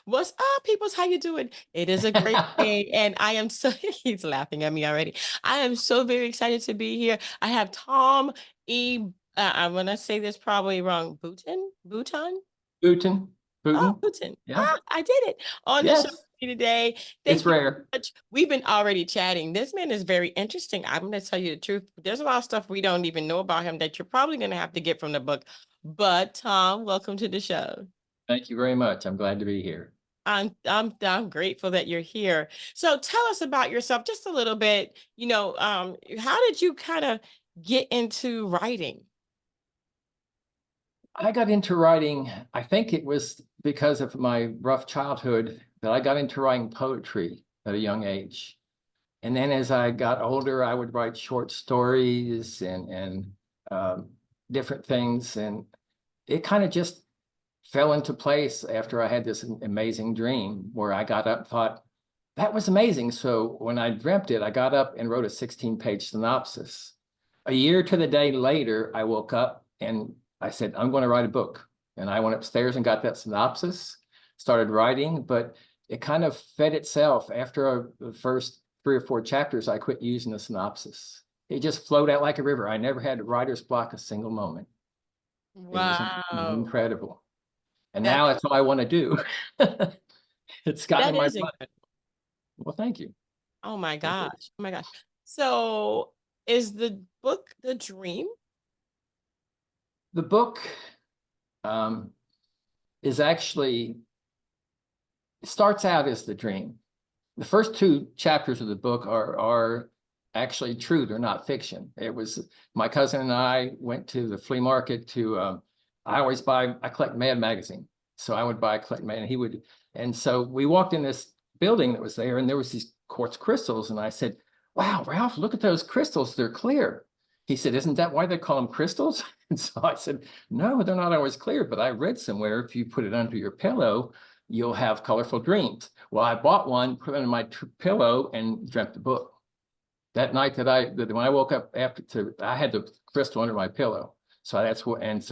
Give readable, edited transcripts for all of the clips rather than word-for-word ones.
What's up, peoples? How you doing? It is a great day, and I am so he's laughing at me already. I am so very excited to be here. I have Tom E. I'm gonna say this probably wrong. Booton. Booton, Oh, Booton. Booton. Yeah. Ah, I did it on the show Yes. today. It's Thank you so rare. much. We've been already chatting. This man is very interesting. I'm gonna tell you the truth. There's a lot of stuff we don't even know about him that you're probably gonna have to get from the book. But Tom, welcome to the show. Thank you very much. I'm glad to be here. I'm grateful that you're here. So tell us about yourself just a little bit. How did you kind of get into writing? I got into writing, I think it was because of my rough childhood that I got into writing poetry at a young age. And then as I got older, I would write short stories and different things. And it kind of just fell into place after I had this amazing dream where I got up and thought, that was amazing. So when I dreamt it, I got up and wrote a 16-page synopsis. A year to the day later, I woke up and I said, I'm going to write a book. And I went upstairs and got that synopsis, started writing, but it kind of fed itself. After the first 3 or 4 chapters, I quit using the synopsis. It just flowed out like a river. I never had writer's block a single moment. It was Wow. incredible. And That now that's all I want to do. It's gotten that in my is blood. incredible. Well, thank you. Oh my It is. gosh. Oh my gosh. So is the book the dream? The book um, is actually, it starts out as the dream. The first 2 chapters of the book are actually true. They're not fiction. It was my cousin and I went to the flea market to, I collect Mad magazine. So I would buy, collect Mad, and he would, and so we walked in this building that was there and there was these quartz crystals. And I said, wow, Ralph, look at those crystals. They're clear. He said, isn't that why they call them crystals? And so I said, no, they're not always clear, but I read somewhere if you put it under your pillow, you'll have colorful dreams. Well, I bought one, put it under my pillow, and dreamt the book. That night when I woke up I had the crystal under my pillow. So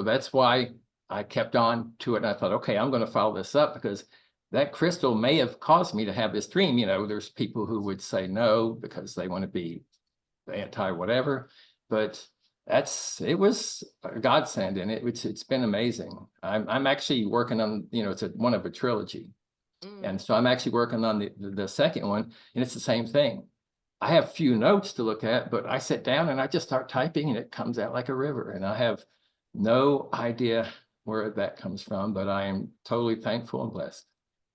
that's why I kept on to it. And I thought, okay, I'm going to follow this up because that crystal may have caused me to have this dream. You know, there's people who would say no because they want to be anti whatever, but it was a godsend, and it's been amazing. I'm actually working on, it's one of a trilogy. And so I'm actually working on the second one, and it's the same thing. I have few notes to look at, but I sit down and I just start typing and it comes out like a river. And I have no idea where that comes from, but I am totally thankful and blessed.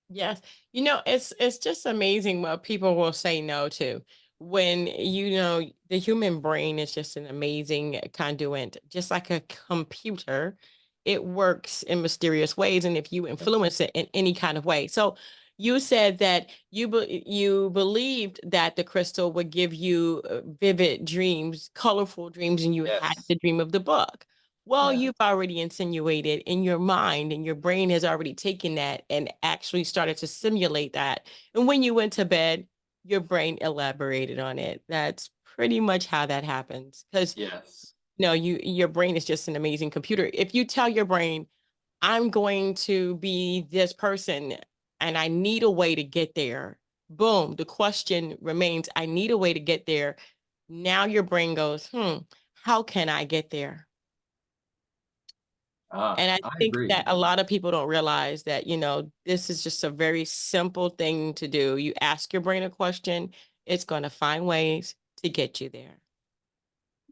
Yes. It's just amazing what people will say no to when the human brain is just an amazing conduit, just like a computer. It works in mysterious ways, and if you influence it in any kind of way. So you said that you believed that the crystal would give you vivid dreams, colorful dreams, and you had Yes. the dream of the book. Well, Yeah. you've already insinuated in your mind, and your brain has already taken that and actually started to simulate that. And when you went to bed, your brain elaborated on it. That's pretty much how that happens. Because Yes. no, your brain is just an amazing computer. If you tell your brain, I'm going to be this person and I need a way to get there, boom, the question remains, I need a way to get there. Now your brain goes, how can I get there? And I I think agree. that a lot of people don't realize that, this is just a very simple thing to do. You ask your brain a question, it's going to find ways to get you there.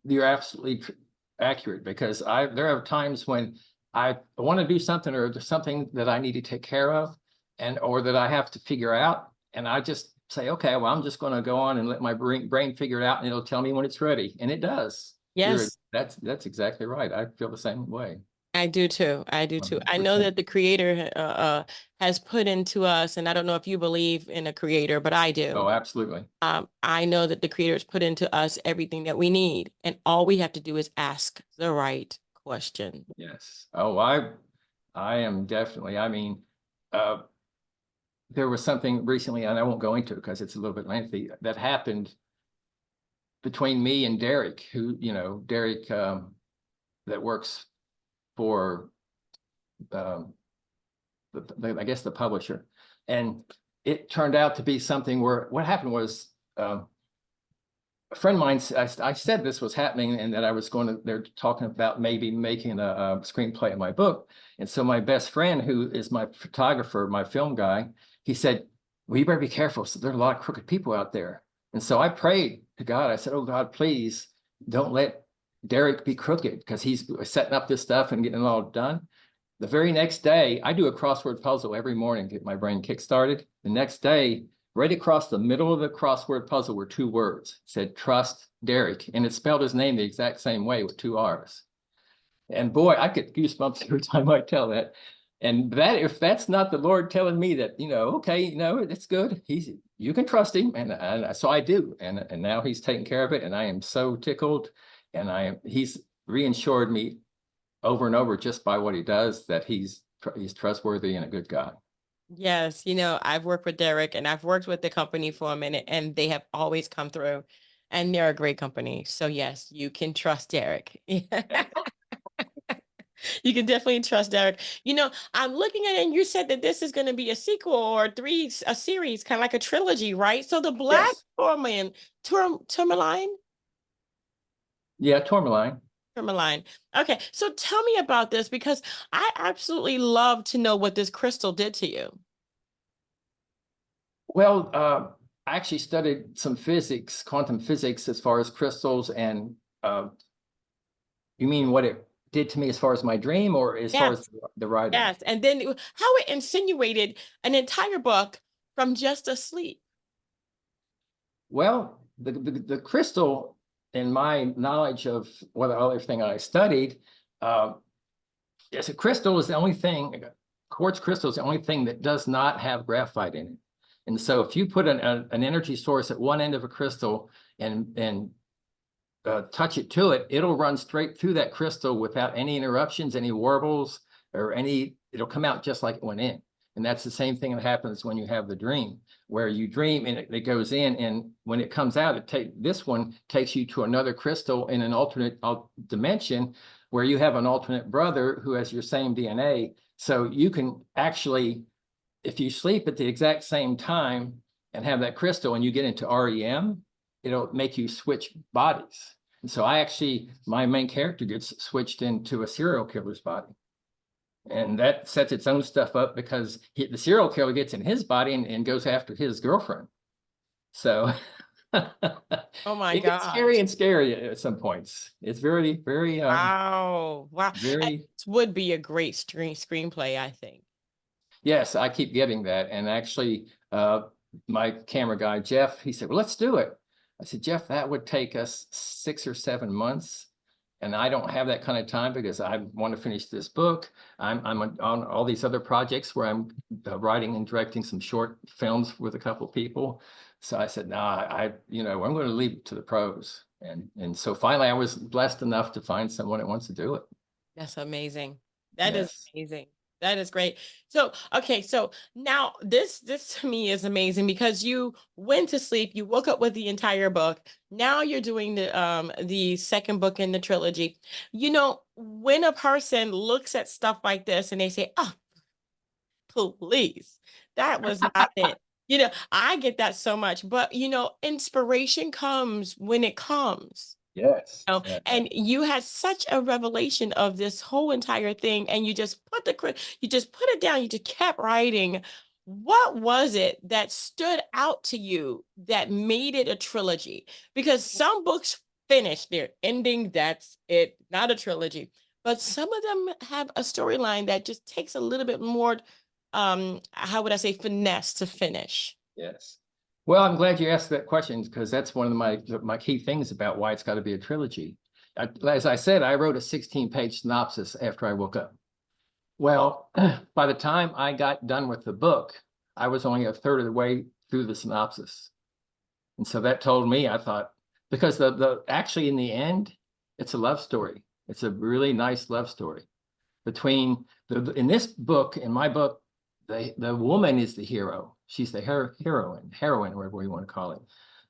You're absolutely accurate, because there are times when I want to do something, or there's something that I need to take care of, or that I have to figure out, and I just say, okay, well, I'm just going to go on and let my brain figure it out, and it'll tell me when it's ready, and it does. Yes, That's exactly right. I feel the same way. I do too. I do too. I know 100%. that the creator has put into us, and I don't know if you believe in a creator, but I do. Oh, absolutely. I know that the creator has put into us everything that we need, and all we have to do is ask the right question. Yes. Oh, I am definitely, uh, there was something recently, and I won't go into it because it's a little bit lengthy, that happened between me and Derek, Derek that works for I guess the publisher, and it turned out to be something where what happened was a friend of mine, I said this was happening and that I was going to, they're talking about maybe making a screenplay of my book. And so my best friend, who is my photographer, my film guy, he said, well, you better be careful. So there's a lot of crooked people out there. And so I prayed to God. I said, oh God, please don't let Derek be crooked, because he's setting up this stuff and getting it all done. The very next day, I do a crossword puzzle every morning to get my brain kick-started. The next day, right across the middle of the crossword puzzle were 2 words. It said, trust Derek. And it spelled his name the exact same way with 2 R's. And boy, I get goosebumps every time I tell that. And that, if that's not the Lord telling me that, okay, it's good. You can trust him. And so I do. And now he's taking care of it. And I am so tickled. And he's reassured me over and over just by what he does, that he's trustworthy and a good guy. Yes, I've worked with Derek and I've worked with the company for a minute and they have always come through and they're a great company. So yes, you can trust Derek. You can definitely trust Derek. I'm looking at it and you said that this is going to be a sequel or a series, kind of like a trilogy, right? So the Black Yes. Tourmaline, Tourmaline, Yeah, Tourmaline. Tourmaline. Okay, so tell me about this because I absolutely love to know what this crystal did to you. Well, I actually studied some physics, quantum physics, as far as crystals. And you mean what it did to me as far as my dream, or as far as Yes, the writing? yes. And then how it insinuated an entire book from just a sleep. Well, the crystal, in my knowledge of what everything I studied, uh, yes, a crystal is the only thing, quartz crystal is the only thing that does not have graphite in it. And so if you put an energy source at one end of a crystal and touch it to it, it'll run straight through that crystal without any interruptions, any warbles, or it'll come out just like it went in. And that's the same thing that happens when you have the dream, where you dream and it goes in, and when it comes out, this one takes you to another crystal in an alternate dimension, where you have an alternate brother who has your same DNA. So you can actually, if you sleep at the exact same time and have that crystal and you get into REM, it'll make you switch bodies. And so my main character gets switched into a serial killer's body. And that sets its own stuff up, because the serial killer gets in his body and goes after his girlfriend. So Oh my it gets scary gosh. and scary at some points. It's very, very, Wow. Wow. And very, this would be a great screenplay, I think. yes, I keep getting that. And actually, my camera guy, Jeff, he said, well, let's do it. I said, Jeff, that would take us 6 or 7 months. And I don't have that kind of time, because I want to finish this book. I'm on all these other projects where I'm writing and directing some short films with a couple of people. So I said, no, I'm going to leave it to the pros. And so finally, I was blessed enough to find someone that wants to do it. That's amazing. That is Yes. amazing. That is great. So, okay, so now this to me is amazing because you went to sleep, you woke up with the entire book. Now you're doing the second book in the trilogy. When a person looks at stuff like this and they say, "Oh, please, that was not it." I get that so much, but inspiration comes when it comes. Yes. And you had such a revelation of this whole entire thing, and you just put it down, you just kept writing. What was it that stood out to you that made it a trilogy? Because some books finish their ending, that's it, not a trilogy. But some of them have a storyline that just takes a little bit more, how would I say, finesse to finish. Yes. Well, I'm glad you asked that question, because that's one of my key things about why it's got to be a trilogy. As I said, I wrote a 16-page synopsis after I woke up. Well, by the time I got done with the book, I was only a third of the way through the synopsis. And so that told me, I thought, because actually in the end, it's a love story. It's a really nice love story between in this book, in my book, the woman is the hero. She's the heroine, whatever you want to call it.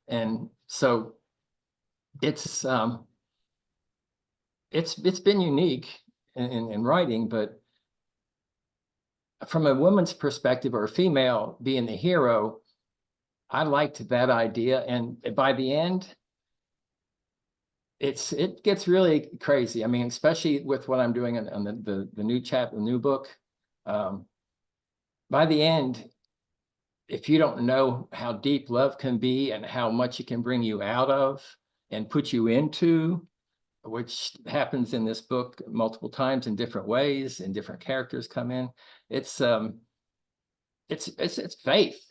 And so it's it's been unique in writing, but from a woman's perspective or a female being the hero, I liked that idea. And by the end, it gets really crazy. I mean, especially with what I'm doing on the new chapter, the new book. Um, by the end, if you don't know how deep love can be and how much it can bring you out of and put you into, which happens in this book multiple times in different ways, and different characters come in. It's it's faith,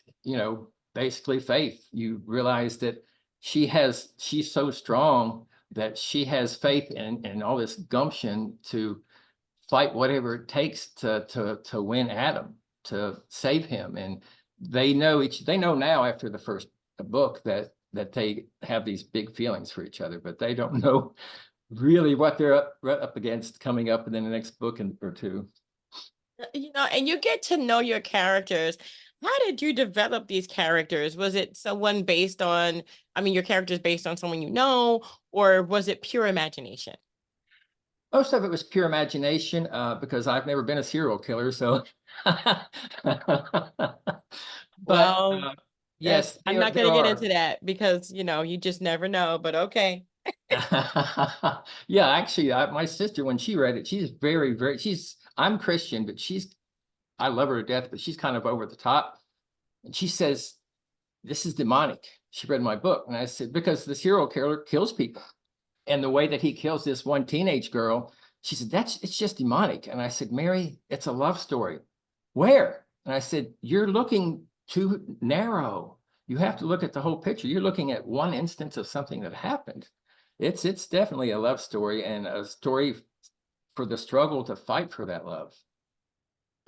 basically faith. You realize that she's so strong that she has faith and all this gumption to fight whatever it takes to win Adam, to save him. And they know now after the first book that they have these big feelings for each other, but they don't know really what they're up against coming up in the next book or two. And you get to know your characters. How did you develop these characters? Was it someone based on, I mean, your characters based on someone you know, or was it pure imagination? Most of it was pure imagination, because I've never been a serial killer. So, but Well, yes, I'm not there going to get are. into that because, you just never know, but okay. Yeah, actually, my sister, when she read it, she's I'm Christian, but I love her to death, but she's kind of over the top. And she says, this is demonic. She read my book. And I said, because the serial killer kills people. And the way that he kills this one teenage girl, she said, it's just demonic. And I said, Mary, it's a love story. Where? And I said, you're looking too narrow. You have to look at the whole picture. You're looking at one instance of something that happened. It's definitely a love story, and a story for the struggle to fight for that love.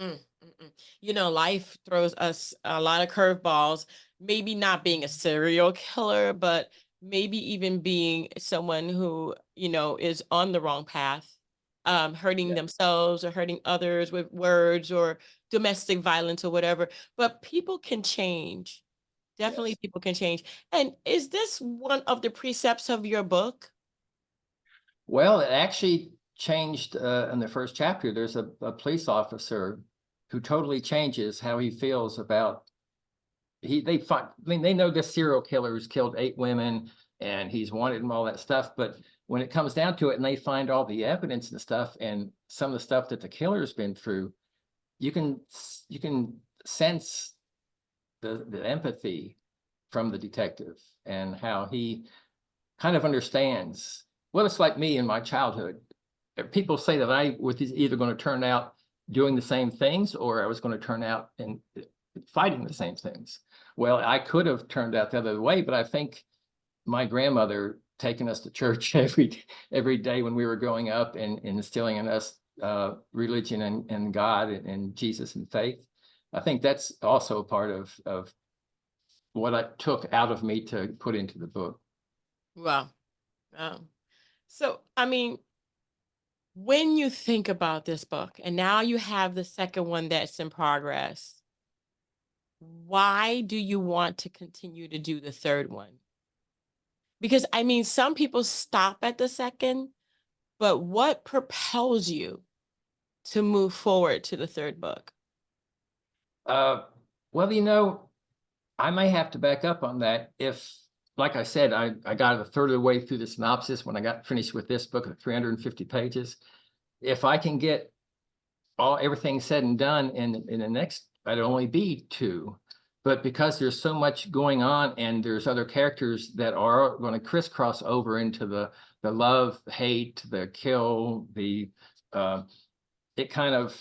Mm, mm, mm. Life throws us a lot of curveballs, maybe not being a serial killer, but maybe even being someone who, is on the wrong path, hurting Yeah. themselves or hurting others with words or domestic violence or whatever. But people can change. Definitely Yes. people can change. And is this one of the precepts of your book? Well, it actually changed in the first chapter. There's a police officer who totally changes how he feels about they find. I mean, they know this serial killer who's killed 8 women and he's wanted and all that stuff. But when it comes down to it, and they find all the evidence and stuff, and some of the stuff that the killer's been through, you can sense the empathy from the detective and how he kind of understands what it's like me in my childhood. People say that I was either going to turn out doing the same things, or I was going to turn out and fighting the same things. Well, I could have turned out the other way, but I think my grandmother taking us to church every day when we were growing up, and instilling in us religion and God and Jesus and faith. I think that's also a part of what I took out of me to put into the book. Wow. So, I mean, when you think about this book, and now you have the second one that's in progress, why do you want to continue to do the third one? Because I mean, some people stop at the second, but what propels you to move forward to the third book? Uh, well, I may have to back up on that. If, like I said, I got a third of the way through the synopsis when I got finished with this book of 350 pages. If I can get everything said and done in the next, I'd only be 2. But because there's so much going on, and there's other characters that are going to crisscross over into the love, hate, the kill, uh, it kind of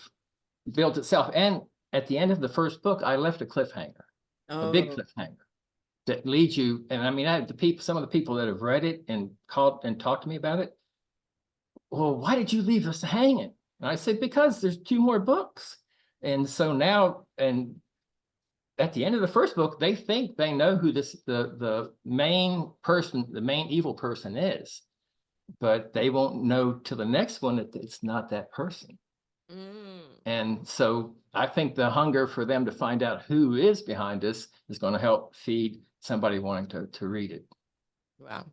built itself. And at the end of the first book, I left a cliffhanger, a big Oh, cliffhanger that leads you. And I mean, some of the people that have read it and called and talked to me about it, well, why did you leave us hanging? And I said, because there's 2 more books. And so now, and at the end of the first book, they think they know who the main person, the main evil person is, but they won't know till the next one that it's not that person. mm, And so I think the hunger for them to find out who is behind this is going to help feed somebody wanting to read it. wow.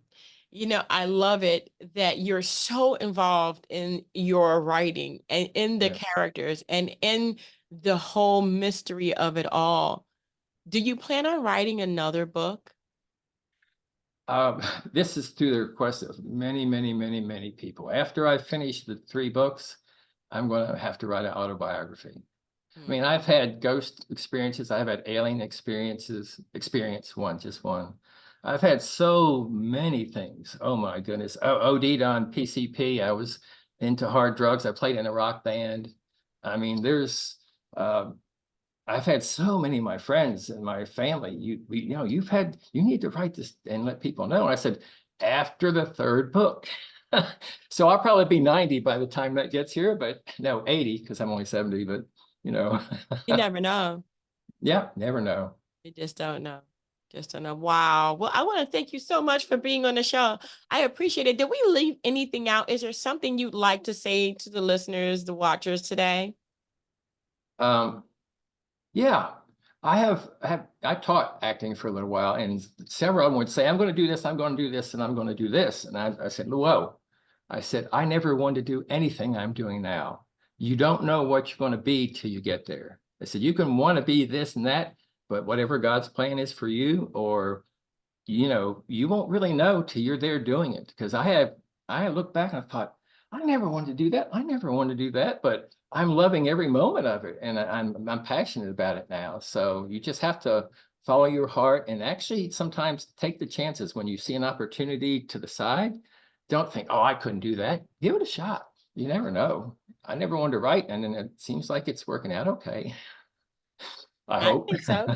I love it that you're so involved in your writing and in the Yes. characters and in the whole mystery of it all. Do you plan on writing another book? Um, this is through the request of many, many, many, many people. After I finish the three books, I'm going to have to write an autobiography. I Hmm. mean, I've had ghost experiences. I've had alien experiences, experience one, just one. I've had so many things. Oh my goodness. OD'd on PCP. I was into hard drugs. I played in a rock band. I mean, uh, I've had so many of my friends and my family. You need to write this and let people know. And I said, after the third book. So I'll probably be 90 by the time that gets here, but no, 80 because I'm only 70, but you know, You never know. yeah, never know. You just don't know. Just don't know. Wow. Well, I want to thank you so much for being on the show. I appreciate it. Did we leave anything out? Is there something you'd like to say to the listeners, the watchers today? Um, yeah, I taught acting for a little while, and several of them would say, I'm going to do this, I'm going to do this, and I'm going to do this. And I said, whoa. I said, I never wanted to do anything I'm doing now. You don't know what you're going to be till you get there. I said, you can want to be this and that, but whatever God's plan is for you, or you won't really know till you're there doing it. Because I looked back and I thought, I never wanted to do that. I never wanted to do that, but I'm loving every moment of it, and I'm passionate about it now. So you just have to follow your heart and actually sometimes take the chances when you see an opportunity to the side. Don't think, oh, I couldn't do that. Give it a shot. You never know. I never wanted to write, and then it seems like it's working out okay. I I hope. think so.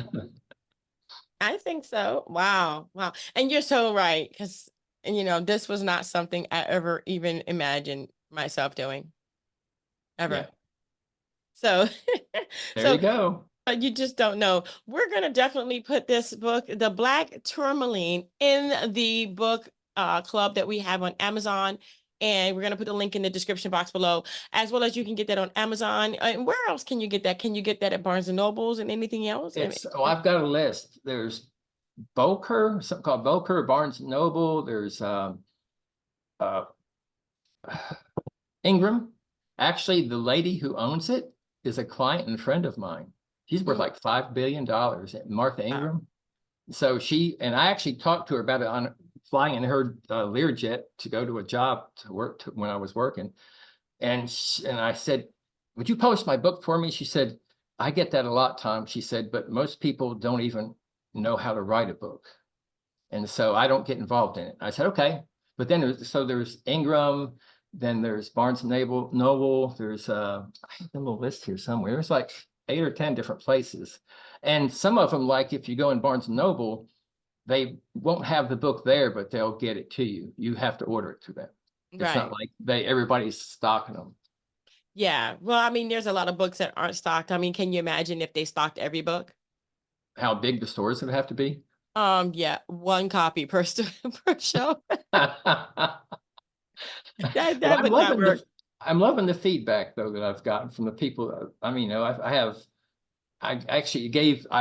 I think so. Wow. Wow. And you're so right. Because, this was not something I ever even imagined myself doing, Yeah, ever. So, there you so go. you just don't know. We're gonna definitely put this book, The Black Tourmaline, in the book club that we have on Amazon. And we're gonna put the link in the description box below, as well as you can get that on Amazon. And where else can you get that? Can you get that at Barnes and Nobles and anything else? I've got a list. There's Boker, something called Boker, Barnes and Noble. There's uh, Ingram. Actually, the lady who owns it is a client and friend of mine. She's worth Mm, like $5 billion, Martha wow. Ingram. So I actually talked to her about it on flying in her Learjet to go to a job to work when I was working. And I said, would you publish my book for me? She said, I get that a lot, Tom. She said, but most people don't even know how to write a book. And so I don't get involved in it. I said, okay. But then there's Ingram, then there's Barnes and Noble, there's I have a little list here somewhere. There's like 8 or 10 different places. And some of them, like if you go in Barnes and Noble, they won't have the book there, but they'll get it to you. You have to order it to them. It's not Right. like everybody's stocking them. Yeah. Well, I mean, there's a lot of books that aren't stocked. I mean, can you imagine if they stocked every book? How big the stores would have to be. Yeah, one copy per per show. That But that would not work. I'm loving the feedback though that I've gotten from the people. I mean, I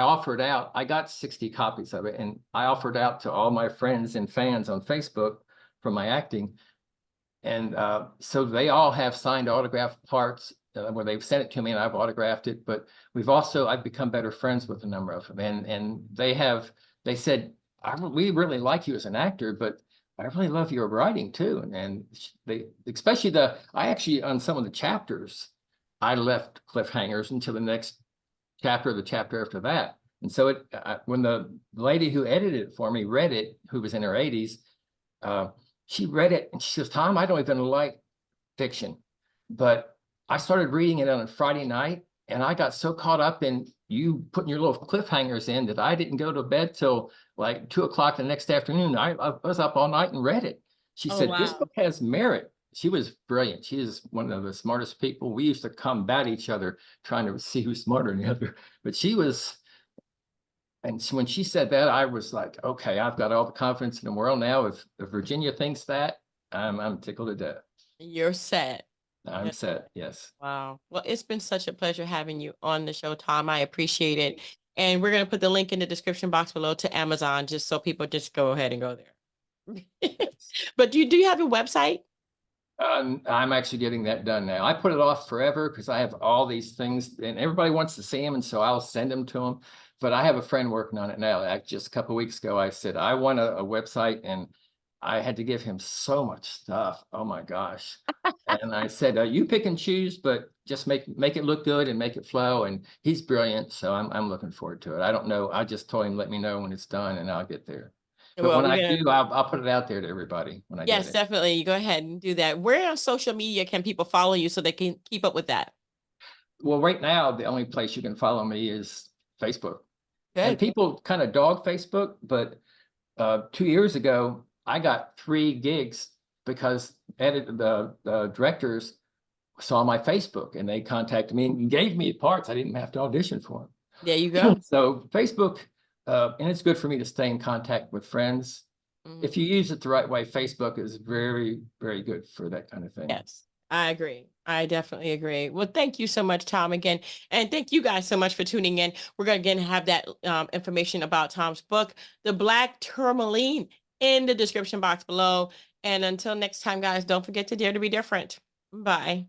offered out, I got 60 copies of it, and I offered out to all my friends and fans on Facebook from my acting. And so they all have signed autographed parts where they've sent it to me and I've autographed it. But I've become better friends with a number of them. And they said, we really like you as an actor, but I really love your writing too. And especially I actually, on some of the chapters, I left cliffhangers until the next chapter, the chapter after that. And so when the lady who edited it for me read it, who was in her 80s, uh, she read it and she says, Tom, I don't even like fiction, but I started reading it on a Friday night and I got so caught up in you putting your little cliffhangers in that I didn't go to bed till like 2 o'clock the next afternoon. I was up all night and read it. She Oh, said, this wow. book has merit. She was brilliant. She is one of the smartest people. We used to combat each other trying to see who's smarter than the other, but when she said that, I was like, okay, I've got all the confidence in the world now. If Virginia thinks that, I'm tickled to death. You're set. I'm Yeah. set. Yes. Wow. Well, it's been such a pleasure having you on the show, Tom. I appreciate it. And we're going to put the link in the description box below to Amazon just so people just go ahead and go there. But do you have a website? I'm actually getting that done now. I put it off forever because I have all these things and everybody wants to see them. And so I'll send them to them. But I have a friend working on it now. Just a couple of weeks ago, I said, I want a website, and I had to give him so much stuff. Oh my gosh. And I said, you pick and choose, but just make it look good and make it flow. And he's brilliant. So I'm looking forward to it. I don't know. I just told him, let me know when it's done and I'll get there. But Well, when we're I gonna do, I'll put it out there to everybody when I get yes, it. definitely. You go ahead and do that. Where on social media can people follow you so they can keep up with that? Well, right now, the only place you can follow me is Facebook. And Good. people kind of dog Facebook, but 2 years ago, I got 3 gigs because the directors saw my Facebook and they contacted me and gave me parts. I didn't have to audition for There you them. go. So Facebook, and it's good for me to stay in contact with friends. If Mhm. you use it the right way, Facebook is very, very good for that kind of thing. Yes, I agree. I definitely agree. Well, thank you so much, Tom, again. And thank you guys so much for tuning in. We're going to again have that information about Tom's book, The Black Tourmaline, in the description box below. And until next time, guys, don't forget to dare to be different. Bye.